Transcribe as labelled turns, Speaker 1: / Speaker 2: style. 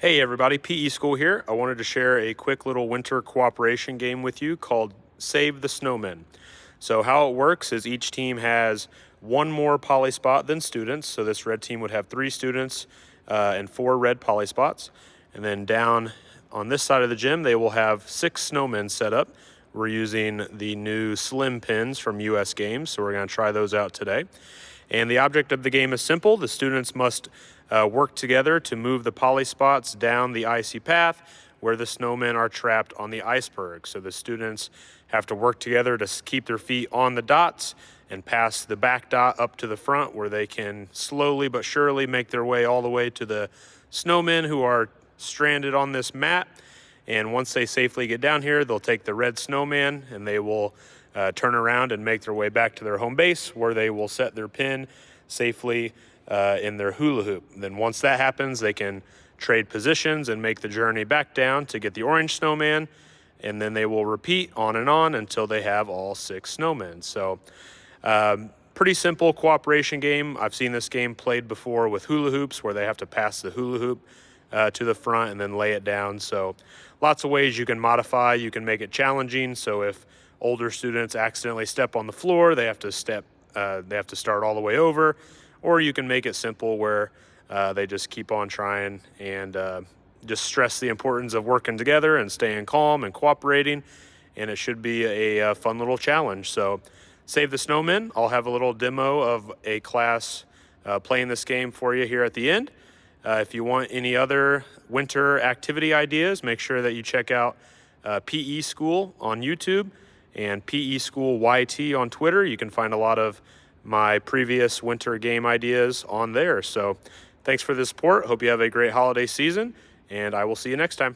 Speaker 1: Hey everybody, PE School here. I wanted to share a quick little winter cooperation game with you called Save the Snowmen. So how it works is each team has one more poly spot than students. So this red team would have 3 students and 4 red poly spots. And then down on this side of the gym, they will have 6 snowmen set up. We're using the new slim pins from US Games, so we're going to try those out today. And the object of the game is simple. The students must work together to move the poly spots down the icy path where the snowmen are trapped on the iceberg. So the students have to work together to keep their feet on the dots and pass the back dot up to the front where they can slowly but surely make their way all the way to the snowmen who are stranded on this mat. And once they safely get down here, they'll take the red snowman and they will turn around and make their way back to their home base where they will set their pin safely in their hula hoop. And then once that happens, they can trade positions and make the journey back down to get the orange snowman. And then they will repeat on and on until they have all 6 snowmen. So pretty simple cooperation game. I've seen this game played before with hula hoops where they have to pass the hula hoop to the front and then lay it down. So lots of ways you can modify. You can make it challenging. So if older students accidentally step on the floor, they have to start all the way over, or you can make it simple where they just keep on trying and just stress the importance of working together and staying calm and cooperating, and it should be a fun little challenge. So Save the Snowmen. I'll have a little demo of a class playing this game for you here at the end. If you want any other winter activity ideas, make sure that you check out PE School on YouTube and PE School YT on Twitter. You can find a lot of my previous winter game ideas on there. So thanks for the support. Hope you have a great holiday season, and I will see you next time.